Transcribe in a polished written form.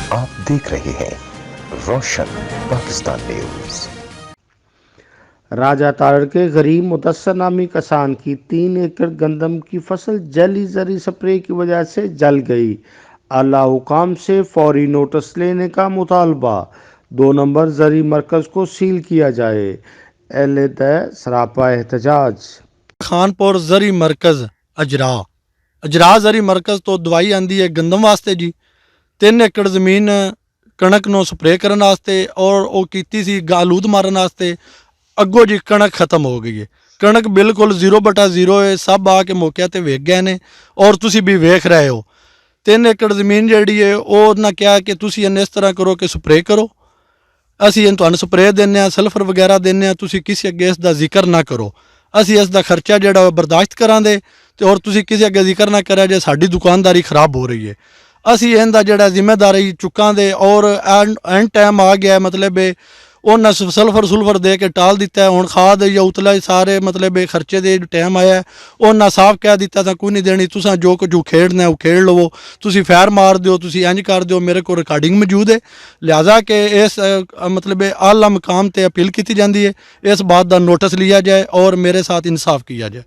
आप देख रहे हैं रोशन पाकिस्तान न्यूज। राजा ताड़ के गरीब मुदस्सर नामी किसान की 3 एकड़ गंदम की फसल जली जरी स्प्रे की वजह से जल गई। आला हुकाम से फौरी नोटिस लेने का मुतालबा। 2 नंबर जरी मरकज को सील किया जाए। एहले सरापा एहतजाज। खानपुर जरी मरकज अजरा अजरा जरी मरकज तो दवाई आंदी है गंदम वास्ते जी। 3 एकड़ ਜ਼ਮੀਨ ਕਣਕ ਨੂੰ ਸਪਰੇਅ ਕਰਨ ਵਾਸਤੇ ਔਰ ਉਹ ਕੀਤੀ ਸੀ ਆਲੂਦ ਮਾਰਨ ਵਾਸਤੇ। ਅੱਗੋਂ ਜੀ ਕਣਕ ਖਤਮ ਹੋ ਗਈ ਹੈ। ਕਣਕ ਬਿਲਕੁਲ 0/0 ਹੈ। ਸਭ ਆ ਕੇ ਮੌਕਿਆਂ ਤੇ ਵੇਖ ਗਏ ਨੇ ਔਰ ਤੁਸੀਂ ਵੀ ਵੇਖ ਰਹੇ ਹੋ। 3 ਏਕੜ ਜ਼ਮੀਨ ਜਿਹੜੀ ਹੈ ਉਹ ਉਹਨਾਂ ਕਿਹਾ ਕਿ ਤੁਸੀਂ ਇਹਨੂੰ ਇਸ ਤਰ੍ਹਾਂ ਕਰੋ ਕਿ ਸਪਰੇਅ ਕਰੋ, ਅਸੀਂ ਇਹਨੂੰ ਤੁਹਾਨੂੰ ਸਪਰੇਅ ਦਿੰਦੇ ਹਾਂ, ਸਲਫਰ ਵਗੈਰਾ ਦਿੰਦੇ ਹਾਂ, ਤੁਸੀਂ ਕਿਸੇ ਅੱਗੇ ਇਸ ਦਾ ਜ਼ਿਕਰ ਨਾ ਕਰੋ। ਅਸੀਂ ਇਸ ਦਾ ਖਰਚਾ ਜਿਹੜਾ ਉਹ ਬਰਦਾਸ਼ਤ ਕਰਾਂਗੇ ਤੇ ਔਰ ਤੁਸੀਂ ਕਿਸੇ ਅੱਗੇ ਜ਼ਿਕਰ ਨਾ ਕਰਿਆ ਜੇ ਸਾਡੀ ਦੁਕਾਨਦਾਰੀ ਖਰਾਬ ਹੋ ਰਹੀ ਹੈ। ਅਸੀਂ ਇਹਦਾ ਜਿਹੜਾ ਜ਼ਿੰਮੇਦਾਰੀ ਚੁੱਕਾਂਗੇ ਔਰ ਐਂਡ ਟਾਈਮ ਆ ਗਿਆ ਮਤਲਬ ਉਹਨਾਂ ਸਲਫਰ ਸੁਲਫਰ ਦੇ ਕੇ ਟਾਲ ਦਿੱਤਾ। ਹੁਣ ਖਾਦ ਜਾਂ ਉਤਲਾ ਸਾਰੇ ਮਤਲਬ ਖਰਚੇ ਦੇ ਟਾਈਮ ਆਇਆ ਉਹਨਾਂ ਸਾਫ਼ ਕਹਿ ਦਿੱਤਾ ਤਾਂ ਕੋਈ ਨਹੀਂ ਦੇਣੀ, ਤੁਸੀਂ ਜੋ ਕੁਝ ਖੇਡਣਾ ਉਹ ਖੇਡ ਲਵੋ, ਤੁਸੀਂ ਫੈਰ ਮਾਰ ਦਿਓ, ਤੁਸੀਂ ਇੰਜ ਕਰ ਦਿਓ। ਮੇਰੇ ਕੋਲ ਰਿਕਾਰਡਿੰਗ ਮੌਜੂਦ ਹੈ, ਲਿਹਾਜ਼ਾ ਕਿ ਇਸ ਮਤਲਬ ਆਲਾ ਮਕਾਮ ਤੇ ਅਪੀਲ ਕੀਤੀ ਜਾਂਦੀ ਹੈ, ਇਸ ਬਾਤ ਦਾ ਨੋਟਿਸ ਲਿਆ ਜਾਏ ਔਰ मेरे साथ इंसाफ किया जाए।